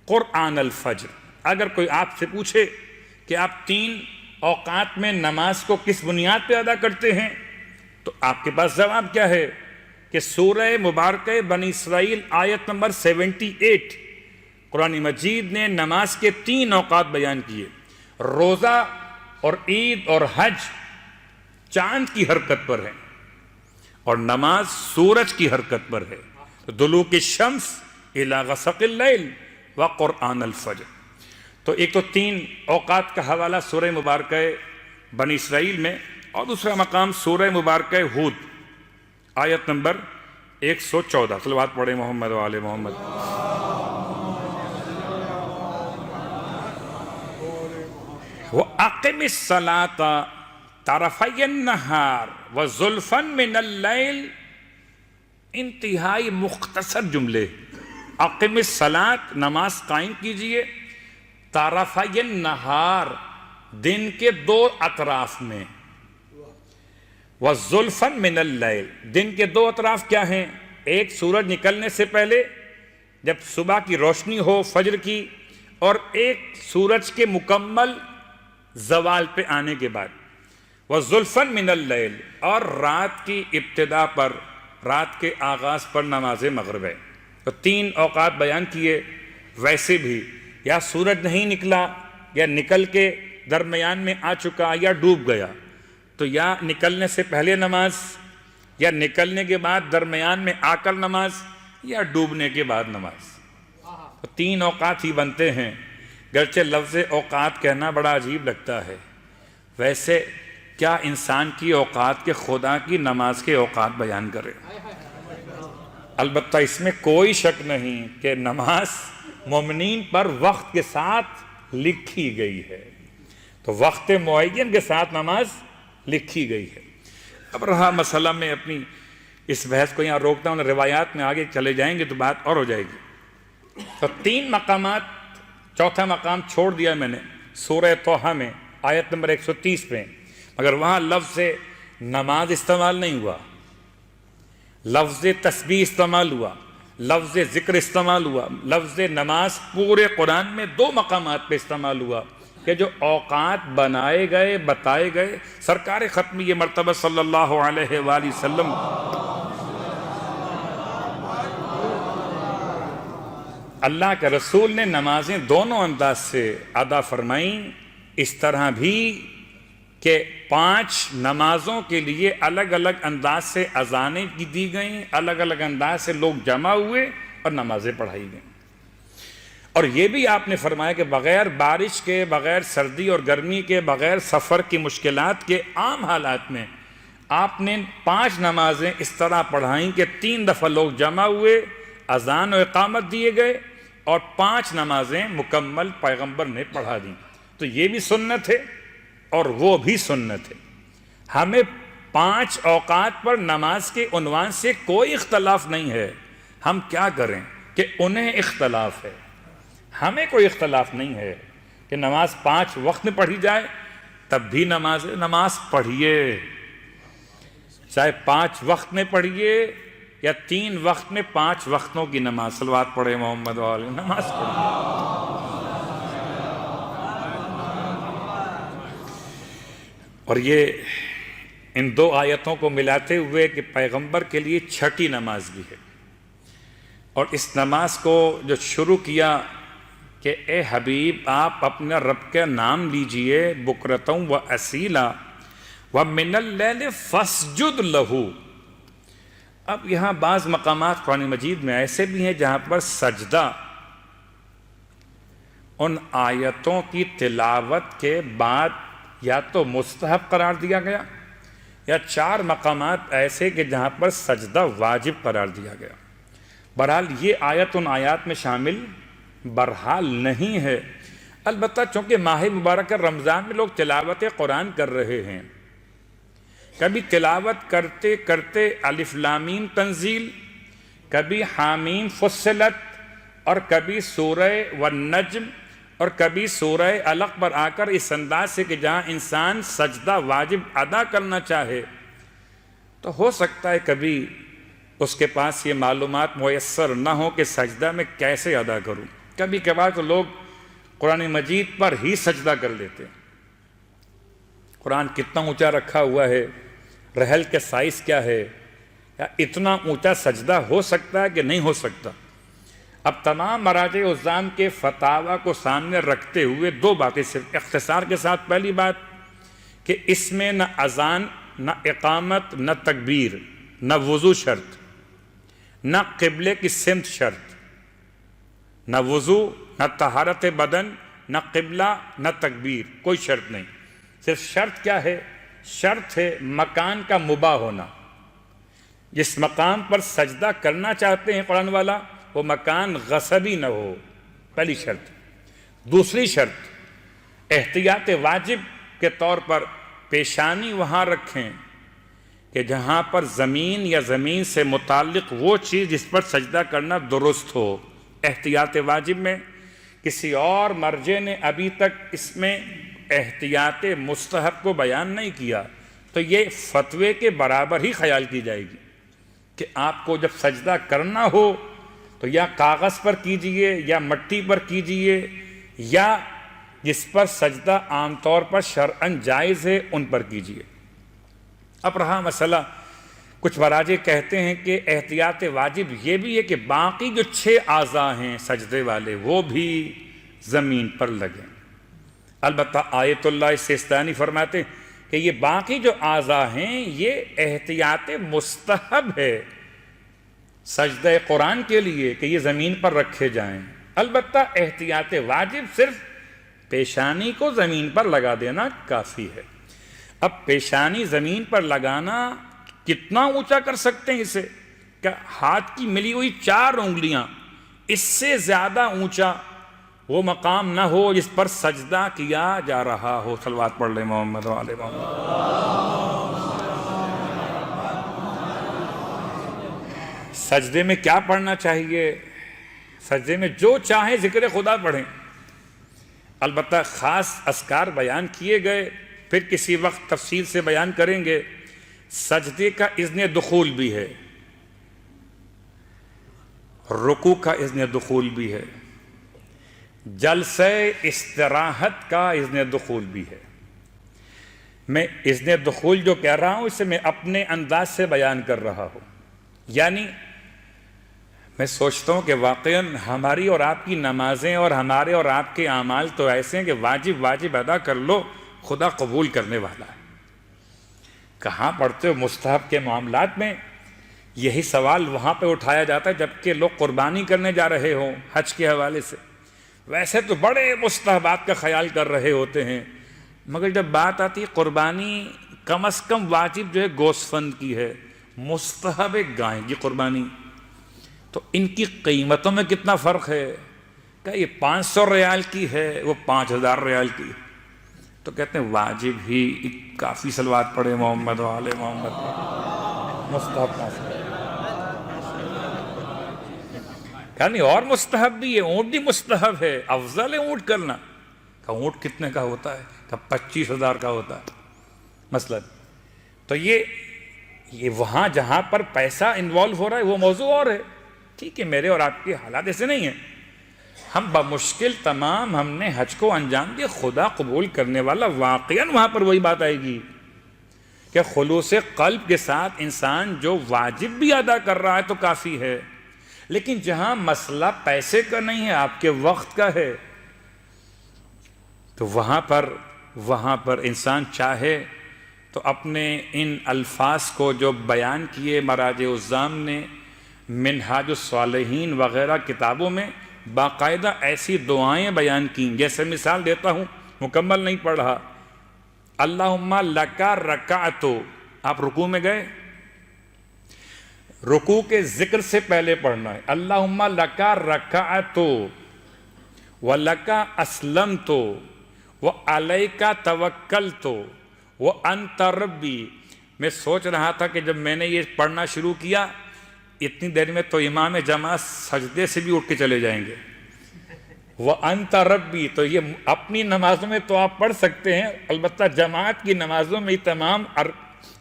قرآن الفجر۔ اگر کوئی آپ سے پوچھے کہ آپ 3 اوقات میں نماز کو کس بنیاد پہ ادا کرتے ہیں تو آپ کے پاس جواب کیا ہے کہ سورہ مبارکہ بنی اسرائیل آیت نمبر 78 قرآن مجید نے نماز کے 3 اوقات بیان کیے۔ روزہ اور عید اور حج چاند کی حرکت پر ہے اور نماز سورج کی حرکت پر ہے۔ دلوک الشمس الی غسق اللیل وقرآن الفجر۔ تو ایک تو 3 اوقات کا حوالہ سورہ مبارکہ بنی اسرائیل میں، اور دوسرا مقام سورہ مبارکہ ہود آیت نمبر 114، صلوات پڑھیں محمد و آل محمد۔ وَأَقِمِ الصَّلَاةَ طَرَفَيَ النَّهَارِ وَزُلْفًا مِّنَ اللَّيْلِ، انتہائی مختصر جملے۔ اقم الصلاۃ، نماز قائم کیجئے، طرفی النہار، دن کے 2 اطراف میں، وَزُلْفًا مِّنَ اللَّيْلِ، دن کے 2 اطراف کیا ہیں؟ ایک سورج نکلنے سے پہلے جب صبح کی روشنی ہو فجر کی، اور ایک سورج کے مکمل زوال پہ آنے کے بعد، وَزُلْفًا مِّنَ اللَّيْلِ، اور رات کی ابتدا پر، رات کے آغاز پر نماز مغرب ہے۔ تو 3 اوقات بیان کیے۔ ویسے بھی یا سورج نہیں نکلا، یا نکل کے درمیان میں آ چکا، یا ڈوب گیا، تو یا نکلنے سے پہلے نماز، یا نکلنے کے بعد درمیان میں آ کر نماز، یا ڈوبنے کے بعد نماز۔ تو 3 اوقات ہی بنتے ہیں۔ گرچہ لفظ اوقات کہنا بڑا عجیب لگتا ہے، ویسے کیا انسان کی اوقات کے خدا کی نماز کے اوقات بیان کرے؟ البتہ اس میں کوئی شک نہیں کہ نماز مومنین پر وقت کے ساتھ لکھی گئی ہے، تو وقت معین کے ساتھ نماز لکھی گئی ہے۔ اب رہا مسئلہ، میں اپنی اس بحث کو یہاں روکتا ہوں، روایات میں آگے چلے جائیں گے تو بات اور ہو جائے گی۔ تو 3 مقامات، چوتھا مقام چھوڑ دیا میں نے سورہ طٰہٰ میں آیت نمبر 130 پہ، مگر وہاں لفظ نماز استعمال نہیں ہوا، لفظ تسبیح استعمال ہوا، لفظ ذکر استعمال ہوا، لفظ نماز پورے قرآن میں 2 مقامات پہ استعمال ہوا کہ جو اوقات بنائے گئے، بتائے گئے۔ سرکار ختمی یہ مرتبہ صلی اللہ علیہ وآلہ وسلم اللہ کے رسول نے نمازیں دونوں انداز سے ادا فرمائیں، اس طرح بھی کہ 5 نمازوں کے لیے الگ الگ انداز سے اذانیں دی گئیں، الگ الگ انداز سے لوگ جمع ہوئے اور نمازیں پڑھائی گئیں۔ اور یہ بھی آپ نے فرمایا کہ بغیر بارش کے، بغیر سردی اور گرمی کے، بغیر سفر کی مشکلات کے عام حالات میں آپ نے 5 نمازیں اس طرح پڑھائیں کہ 3 دفعہ لوگ جمع ہوئے، اذان و اقامت دیے گئے، اور 5 نمازیں مکمل پیغمبر نے پڑھا دیں۔ تو یہ بھی سنت ہے اور وہ بھی سنت ہے۔ ہمیں 5 اوقات پر نماز کے عنوان سے کوئی اختلاف نہیں ہے، ہم کیا کریں کہ انہیں اختلاف ہے، ہمیں کوئی اختلاف نہیں ہے کہ نماز 5 وقت میں پڑھی جائے، تب بھی نماز پڑھیے، چاہے 5 وقت میں پڑھیے یا 3 وقت میں 5 وقتوں کی نماز، صلوات پڑھے محمد والی نماز پڑھیے۔ اور یہ ان 2 آیتوں کو ملاتے ہوئے کہ پیغمبر کے لیے چھٹی نماز بھی ہے، اور اس نماز کو جو شروع کیا کہ اے حبیب آپ اپنے رب کا نام لیجئے بکرتم و اصیلا ومن اللیل فاسجد لہ، اب یہاں بعض مقامات قرآن مجید میں ایسے بھی ہیں جہاں پر سجدہ ان آیتوں کی تلاوت کے بعد یا تو مستحب قرار دیا گیا، یا 4 مقامات ایسے کہ جہاں پر سجدہ واجب قرار دیا گیا۔ بہرحال یہ آیت ان آیات میں شامل بہرحال نہیں ہے، البتہ چونکہ ماہ مبارک رمضان میں لوگ تلاوت قرآن کر رہے ہیں، کبھی تلاوت کرتے کرتے الف لام میم تنزیل، کبھی حامیم فصلت، اور کبھی سورہ والنجم، اور کبھی سورہ علق پر آ کر اس انداز سے کہ جہاں انسان سجدہ واجب ادا کرنا چاہے تو ہو سکتا ہے کبھی اس کے پاس یہ معلومات میسر نہ ہو کہ سجدہ میں کیسے ادا کروں۔ کبھی کبھار تو لوگ قرآن مجید پر ہی سجدہ کر لیتے ہیں۔ قرآن کتنا اونچا رکھا ہوا ہے، رحل کے سائز کیا ہے، یا اتنا اونچا سجدہ ہو سکتا ہے کہ نہیں ہو سکتا۔ اب تمام مراجع عظام کے فتاویٰ کو سامنے رکھتے ہوئے 2 باتیں صرف اختصار کے ساتھ۔ پہلی بات کہ اس میں نہ اذان، نہ اقامت، نہ تکبیر، نہ وضو شرط، نہ قبلے کی سمت شرط، نہ وضو، نہ طہارت بدن، نہ قبلہ، نہ تکبیر، کوئی شرط نہیں۔ صرف شرط کیا ہے؟ شرط ہے مکان کا مباح ہونا۔ جس مقام پر سجدہ کرنا چاہتے ہیں قرآن والا وہ مکان غصبی نہ ہو، پہلی شرط۔ دوسری شرط احتیاط واجب کے طور پر پیشانی وہاں رکھیں کہ جہاں پر زمین یا زمین سے متعلق وہ چیز جس پر سجدہ کرنا درست ہو۔ احتیاط واجب میں کسی اور مرجع نے ابھی تک اس میں احتیاط مستحب کو بیان نہیں کیا، تو یہ فتوے کے برابر ہی خیال کی جائے گی کہ آپ کو جب سجدہ کرنا ہو تو یا کاغذ پر کیجئے یا مٹی پر کیجئے، یا جس پر سجدہ عام طور پر شرعاً جائز ہے ان پر کیجئے۔ اب رہا مسئلہ، کچھ مراجع کہتے ہیں کہ احتیاط واجب یہ بھی ہے کہ باقی جو 6 اعضاء ہیں سجدے والے وہ بھی زمین پر لگیں۔ البتہ آیت اللہ اس سے استثناء فرماتے ہیں کہ یہ باقی جو اعضاء ہیں یہ احتیاط مستحب ہے سجدہ قرآن کے لیے کہ یہ زمین پر رکھے جائیں۔ البتہ احتیاط واجب صرف پیشانی کو زمین پر لگا دینا کافی ہے۔ اب پیشانی زمین پر لگانا کتنا اونچا کر سکتے ہیں اسے؟ کہ ہاتھ کی ملی ہوئی 4 انگلیاں، اس سے زیادہ اونچا وہ مقام نہ ہو جس پر سجدہ کیا جا رہا ہو۔ صلوات پڑھ لیں محمد و آل محمد۔ سجدے میں کیا پڑھنا چاہیے؟ سجدے میں جو چاہیں ذکر خدا پڑھیں، البتہ خاص اذکار بیان کیے گئے، پھر کسی وقت تفصیل سے بیان کریں گے۔ سجدے کا اذن دخول بھی ہے، رکوع کا اذن دخول بھی ہے، جلسہ استراحت کا اذن دخول بھی ہے۔ میں اذن دخول جو کہہ رہا ہوں اسے میں اپنے انداز سے بیان کر رہا ہوں، یعنی میں سوچتا ہوں کہ واقعاً ہماری اور آپ کی نمازیں اور ہمارے اور آپ کے اعمال تو ایسے ہیں کہ واجب ادا کر لو، خدا قبول کرنے والا ہے۔ کہاں پڑھتے ہو مستحب کے معاملات میں؟ یہی سوال وہاں پہ اٹھایا جاتا ہے جبکہ لوگ قربانی کرنے جا رہے ہوں حج کے حوالے سے۔ ویسے تو بڑے مستحبات کا خیال کر رہے ہوتے ہیں، مگر جب بات آتی ہے قربانی، کم از کم واجب جو ہے گوشت فند کی ہے، مستحب گائے کی قربانی، تو ان کی قیمتوں میں کتنا فرق ہے؟ کہ یہ 500 ریال کی ہے، وہ 5000 ریال کی ہے، تو کہتے ہیں واجب ہی کافی صلوات پڑھے محمد و آل محمد، مستحب کافی۔ یعنی اور مستحب بھی ہے، اونٹ بھی مستحب ہے، افضل ہے اونٹ کرنا۔ کہ اونٹ کتنے کا ہوتا ہے؟ کہ 25,000 کا ہوتا ہے مثلا۔ تو یہ وہاں جہاں پر پیسہ انوالو ہو رہا ہے وہ موضوع اور ہے، ٹھیک ہے، میرے اور آپ کے حالات ایسے نہیں ہیں۔ ہم بمشکل تمام ہم نے حج کو انجام دیا، خدا قبول کرنے والا واقعاً وہاں پر وہی بات آئے گی کہ خلوص قلب کے ساتھ انسان جو واجب بھی ادا کر رہا ہے تو کافی ہے، لیکن جہاں مسئلہ پیسے کا نہیں ہے، آپ کے وقت کا ہے، تو وہاں پر انسان چاہے تو اپنے ان الفاظ کو جو بیان کیے مراجع الزام نے منہاج الصالحین وغیرہ کتابوں میں باقاعدہ ایسی دعائیں بیان کیں. جیسے مثال دیتا ہوں، مکمل نہیں پڑھ رہا. اللہم لکا رکعتو، آپ رکوع میں گئے، رکوع کے ذکر سے پہلے پڑھنا ہے اللہم لکا رکعتو ولکا اسلمتو وعلیکا توکلتو وانت ربی. میں سوچ رہا تھا کہ جب میں نے یہ پڑھنا شروع کیا اتنی دیر میں تو امام جماعت سجدے سے بھی اٹھ کے چلے جائیں گے. وانت ربی، تو یہ اپنی نمازوں میں تو آپ پڑھ سکتے ہیں، البتہ جماعت کی نمازوں میں تمام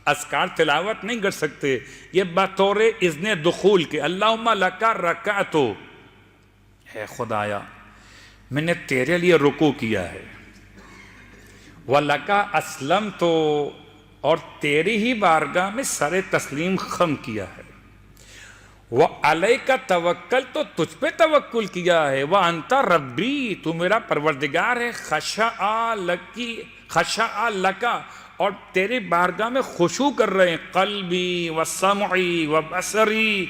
اذکار تلاوت نہیں کر سکتے. یہ بطور اذن دخول کے اللہم لکا رکعتو، اے خدایا میں نے تیرے لیے رکوع کیا ہے، وَلَكَ أَسْلَمْتُ، اور تیری ہی بارگاہ میں سر تسلیم خم کیا ہے، وَعَلَيْكَ تَوَكَّلْتُ، تجھ پہ توکل کیا ہے، وَأَنْتَ رَبِّي، تو میرا پروردگار ہے، خَشَعَ لَكَ، اور تیری بارگاہ میں خشوع کر رہے ہیں، قلبی وسمعی وبصری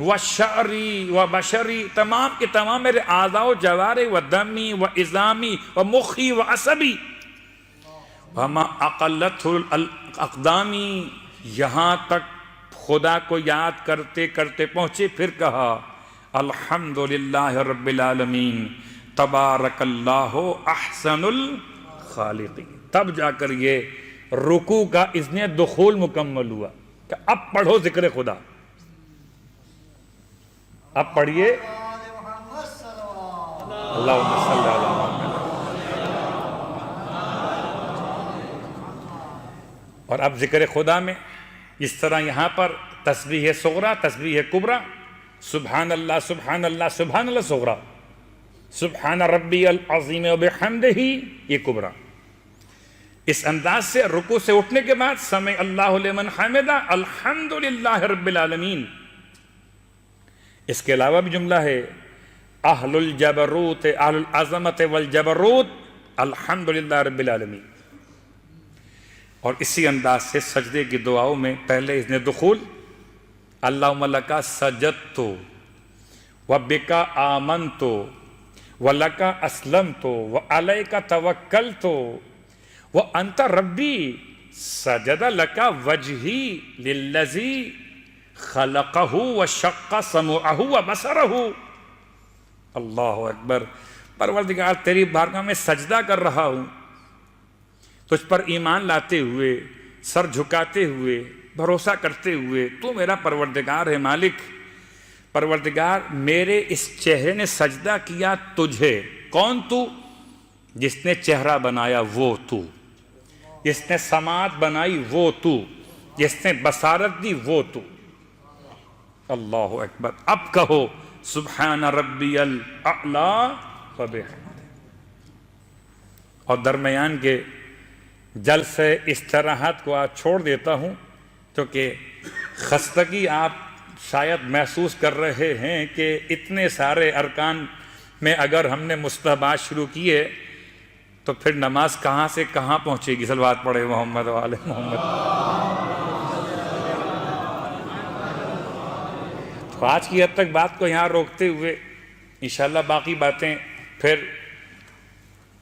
وشعری وبشری، تمام کے تمام میرے اعضاء و جوارح و دمی و عظامی و مخی و عصبی وما اقلت الاقدامی. یہاں تک خدا کو یاد کرتے کرتے پہنچے، پھر کہا الحمدللہ رب العالمین تبارک اللہ احسن الخالقین. تب جا کر یہ رکوع کا اذن دخول مکمل ہوا کہ اب پڑھو ذکر خدا. اب پڑھیے اللہم صلی علی محمد. اور اب ذکر خدا میں اس طرح یہاں پر تسبیح صغریٰ، تسبیح کبریٰ، سبحان اللہ سبحان اللہ سبحان اللہ صغریٰ، سبحان ربی العظیم وبحمدہ یہ کبریٰ. اس انداز سے رکوع سے اٹھنے کے بعد سمع اللہ لمن حمدہ الحمدللہ رب العالمین. اس کے علاوہ بھی جملہ ہے اہل الجبروت اہل العظمت والجبروت الحمدللہ رب العالمین. اور اسی انداز سے سجدے کی دعاؤں میں پہلے اذن دخول اللہم لکا سجدتو وبکا آمنتو ولکا اسلمتو وعلیکا توکلتو وانت ربی سجد لکا وجہی للذی خلقہ وشق سمعہ وبصرہ. اللہ اکبر. پروردگار تیری بارگاہ میں سجدہ کر رہا ہوں، تجھ پر ایمان لاتے ہوئے، سر جھکاتے ہوئے، بھروسہ کرتے ہوئے تو میرا پروردگار ہے مالک. پروردگار میرے اس چہرے نے سجدہ کیا تجھے. کون تو؟ جس نے چہرہ بنایا وہ تو، جس نے سماعت بنائی وہ تو، جس نے بصارت دی وہ تو. اللہ اکبر. اب کہو سبحان ربی الاعلی وبحمدہ. اور درمیان کے جلسے استراحت کو آج چھوڑ دیتا ہوں کیونکہ خستگی آپ شاید محسوس کر رہے ہیں کہ اتنے سارے ارکان میں اگر ہم نے مستحبات شروع کیے تو پھر نماز کہاں سے کہاں پہنچے گی. صلوات پڑھے محمد و آل محمد. تو آج کی حد تک بات کو یہاں روکتے ہوئے انشاءاللہ باقی باتیں پھر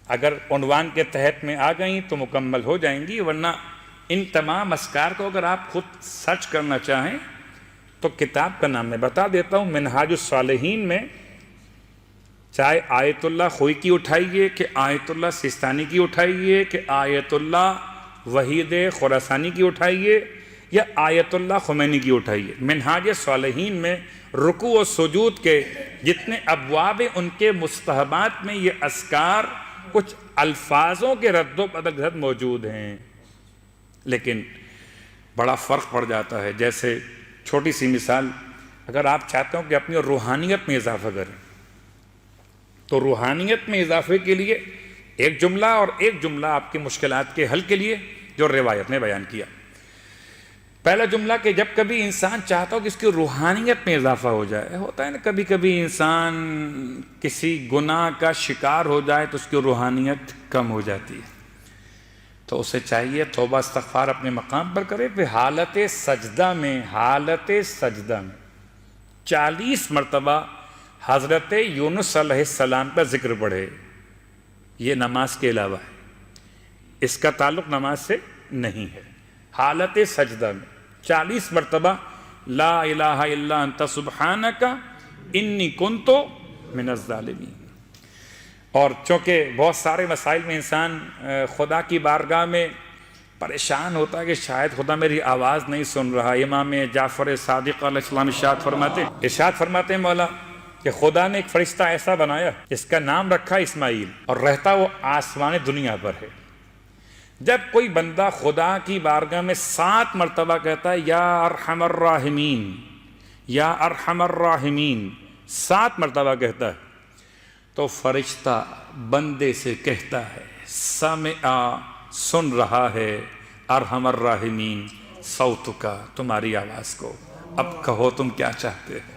اگر عنوان کے تحت میں آ گئیں تو مکمل ہو جائیں گی، ورنہ ان تمام اذکار کو اگر آپ خود سرچ کرنا چاہیں تو کتاب کا نام میں بتا دیتا ہوں. منہاج الصالحین میں چاہے آیت اللہ خوئی کی اٹھائیے کہ آیت اللہ سستانی کی اٹھائیے کہ آیت اللہ وحید خراسانی کی اٹھائیے یا آیت اللہ خمینی کی اٹھائیے، منہاج صالحین میں رکوع و سجود کے جتنے ابواب ان کے مستحبات میں یہ اذکار کچھ الفاظوں کے رد و بدل موجود ہیں، لیکن بڑا فرق پڑ جاتا ہے. جیسے چھوٹی سی مثال، اگر آپ چاہتے ہو کہ اپنی روحانیت میں اضافہ کریں تو روحانیت میں اضافے کے لیے ایک جملہ اور ایک جملہ آپ کی مشکلات کے حل کے لیے جو روایت نے بیان کیا. پہلا جملہ کہ جب کبھی انسان چاہتا ہو کہ اس کی روحانیت میں اضافہ ہو جائے، ہوتا ہے نا کبھی کبھی انسان کسی گناہ کا شکار ہو جائے تو اس کی روحانیت کم ہو جاتی ہے. تو اسے چاہیے توبہ استغفار اپنے مقام پر کرے، پھر حالت سجدہ میں 40 مرتبہ حضرت یونس علیہ السلام کا ذکر پڑھے۔ یہ نماز کے علاوہ ہے، اس کا تعلق نماز سے نہیں ہے۔ حالت سجدہ میں 40 مرتبہ لا الہ الا انت سبحانک انی کنت من الظالمین۔ اور چونکہ بہت سارے مسائل میں انسان خدا کی بارگاہ میں پریشان ہوتا ہے کہ شاید خدا میری آواز نہیں سن رہا۔ امام جعفر صادق علیہ السلام ارشاد فرماتے ہیں مولا کہ خدا نے ایک فرشتہ ایسا بنایا، اس کا نام رکھا اسماعیل، اور رہتا وہ آسمان دنیا پر ہے۔ جب کوئی بندہ خدا کی بارگاہ میں 7 مرتبہ کہتا ہے یا ارحم الراحمین، یا ارحم الراحمین، 7 مرتبہ کہتا ہے، تو فرشتہ بندے سے کہتا ہے سمع، سن رہا ہے، ارحم الراحمین صوتکا، تمہاری آواز کو، اب کہو تم کیا چاہتے ہو۔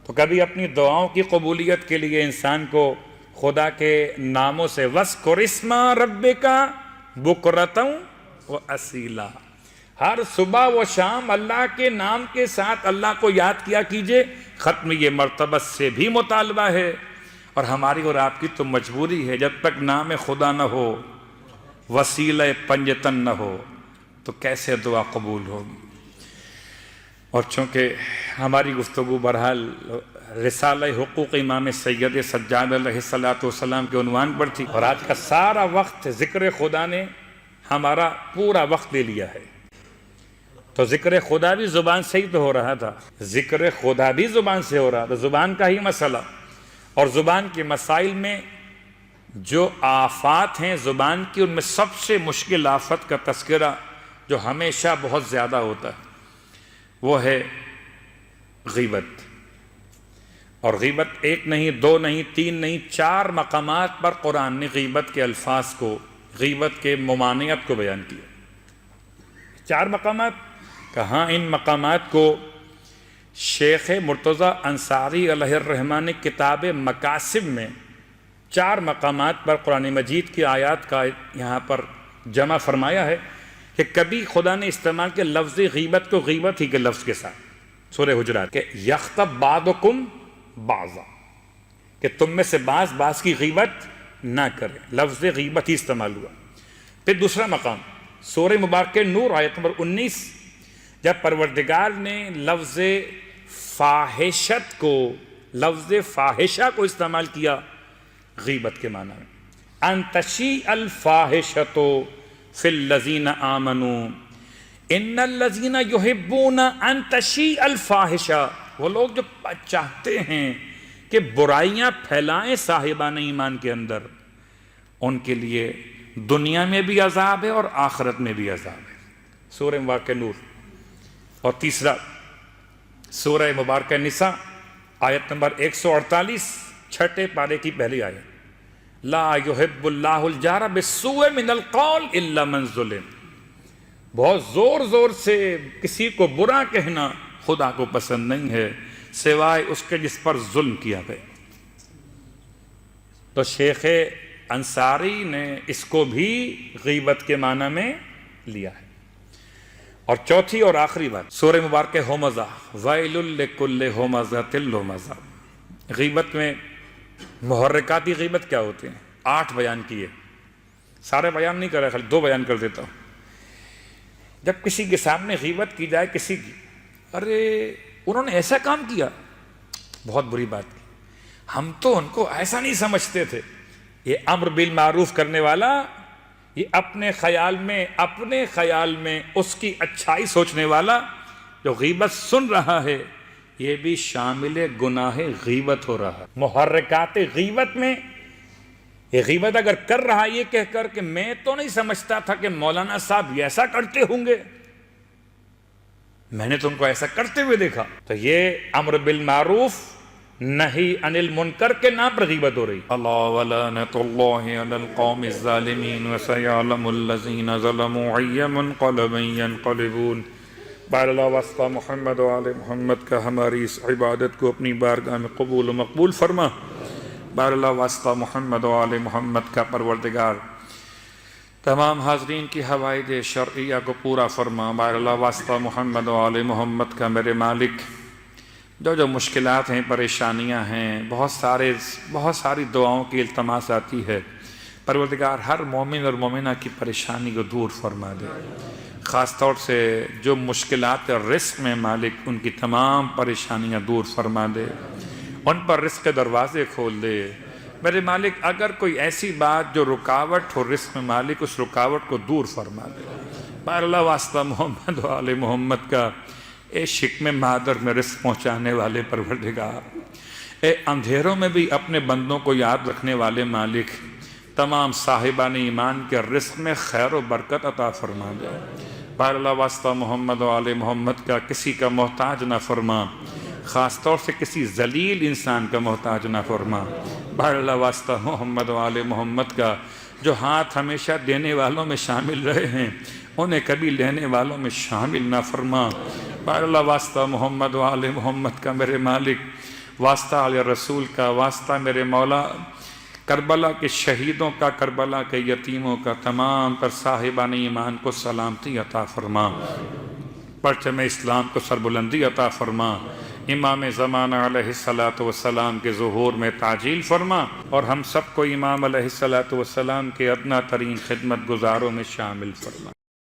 تو کبھی اپنی دعاؤں کی قبولیت کے لیے انسان کو خدا کے ناموں سے وَاذْكُرِ اسْمَ رَبِّكَ بُكْرَةً وَأَصِيلًا، ہر صبح و شام اللہ کے نام کے ساتھ اللہ کو یاد کیا کیجئے۔ ختم یہ مرتبہ سے بھی مطالبہ ہے، اور ہماری اور آپ کی تو مجبوری ہے، جب تک نام خدا نہ ہو، وسیلہ پنجتن نہ ہو، تو کیسے دعا قبول ہوگی۔ اور چونکہ ہماری گفتگو بہرحال رسالہ حقوق امام سید سجاد علیہ السلام کے عنوان پر تھی، اور آج کا سارا وقت ذکر خدا نے ہمارا پورا وقت لے لیا ہے۔ تو ذکر خدا بھی زبان سے ہی تو ہو رہا تھا، ذکر خدا بھی زبان سے ہو رہا تھا، زبان کا ہی مسئلہ۔ اور زبان کے مسائل میں جو آفات ہیں زبان کی، ان میں سب سے مشکل آفت کا تذکرہ جو ہمیشہ بہت زیادہ ہوتا ہے وہ ہے غیبت۔ اور غیبت 1 نہیں، 2 نہیں، 3 نہیں، 4 مقامات پر قرآن نے غیبت کے الفاظ کو، غیبت کے ممانعت کو بیان کیا۔ 4 مقامات کہاں؟ ان مقامات کو شیخ مرتضی انصاری علیہ الرحمہ نے کتاب مقاصد میں 4 مقامات پر قرآن مجید کی آیات کا یہاں پر جمع فرمایا ہے کہ کبھی خدا نے استعمال کیا لفظ غیبت کو غیبت ہی کے لفظ کے ساتھ، سورہ حجرات کہ یغتب بعضکم بعضا، کہ تم میں سے بعض کی غیبت نہ کرے، لفظ غیبت ہی استعمال ہوا۔ پھر دوسرا مقام سورہ مبارکہ نور آیت نمبر 19، جب پروردگار نے لفظ فاحشت کو، لفظ فاحشہ کو استعمال کیا غیبت کے معنی میں، ان تشیء الفاحشۃ فی الذین آمنوا ان الذین یحبون ان تشیء الفاحشہ، وہ لوگ جو چاہتے ہیں کہ برائیاں پھیلائیں صاحبان ایمان کے اندر، ان کے لیے دنیا میں بھی عذاب ہے اور آخرت میں بھی عذاب ہے۔ سورہ مبارکہ نور۔ اور تیسرا سورہ مبارکہ نساء آیت نمبر 148، 6 پارے کی پہلی آیت، لا یحب اللہ الجہر بالسوء من القول الا من ظلم، بہت زور سے کسی کو برا کہنا خدا کو پسند نہیں ہے سوائے اس کے جس پر ظلم کیا گئے۔ تو شیخ انصاری نے اس کو بھی غیبت کے معنی میں لیا ہے۔ اور چوتھی اور آخری بات سورہ مبارکہ ہمزہ، ویل لکل ہمزۃ لمزہ، غیبت میں محرکاتی غیبت کیا ہوتے ہیں 8 بیان کیے، سارے بیان نہیں کر رہا، خالی 2 بیان کر دیتا ہوں۔ جب کسی کے سامنے غیبت کی جائے کسی کی، ارے انہوں نے ایسا کام کیا، بہت بری بات کی، ہم تو ان کو ایسا نہیں سمجھتے تھے، یہ امر بالمعروف کرنے والا، یہ اپنے خیال میں اس کی اچھائی سوچنے والا جو غیبت سن رہا ہے، یہ بھی شامل گناہ غیبت ہو رہا ہے۔ محرکات غیبت میں یہ غیبت اگر کر رہا یہ کہہ کر کہ میں تو نہیں سمجھتا تھا کہ مولانا صاحب یہ ایسا کرتے ہوں گے، میں نے تم کو ایسا کرتے ہوئے دیکھا، تو یہ امر بالمعروف نہی عن المنکر کے نام پر غیبت ہو رہی۔ اللہ ولعنۃ اللہ علی القوم الظالمین وسیعلم الذین ظلموا ای منقلب ینقلبون۔ بار اللہ واسطہ محمد و آل محمد کا ہماری اس عبادت کو اپنی بارگاہ میں قبول و مقبول فرما۔ بار اللہ واسطہ محمد و آل محمد کا پروردگار تمام حاضرین کی حوائج شرعیہ کو پورا فرما۔ بار اللہ واسطہ محمد و آل محمد کا میرے مالک، جو مشکلات ہیں، پریشانیاں ہیں، بہت ساری دعاؤں کی التماس آتی ہے، پروردگار ہر مومن اور مومنہ کی پریشانی کو دور فرما دے۔ خاص طور سے جو مشکلات رزق میں مالک، ان کی تمام پریشانیاں دور فرما دے، ان پر رزق کے دروازے کھول دے۔ میرے مالک اگر کوئی ایسی بات جو رکاوٹ ہو رزق میں مالک، اس رکاوٹ کو دور فرما دے۔ بار اللہ واسطہ محمد و آل محمد کا، اے شکم مادر میں رزق پہنچانے والے پروردگار، اے اندھیروں میں بھی اپنے بندوں کو یاد رکھنے والے مالک، تمام صاحبان ایمان کے رزق میں خیر و برکت عطا فرما دے۔ بار اللہ واسطہ محمد و آل محمد کا کسی کا محتاج نہ فرما، خاص طور سے کسی ذلیل انسان کا محتاج نہ فرما۔ بار اللہ واسطہ محمد و آل محمد کا جو ہاتھ ہمیشہ دینے والوں میں شامل رہے ہیں، انہیں کبھی لینے والوں میں شامل نہ فرما۔ بار اللہ واسطہ محمد و آل محمد کا میرے مالک، واسطہ علی رسول کا، واسطہ میرے مولا کربلا کے شہیدوں کا، کربلا کے یتیموں کا، تمام پر صاحبان ایمان کو سلامتی عطا فرما، پرچم اسلام کو سربلندی عطا فرما، امام زمانہ علیہ السلام کے ظہور میں تعجیل فرما، اور ہم سب کو امام علیہ السلام کے ادنا ترین خدمت گزاروں میں شامل فرما۔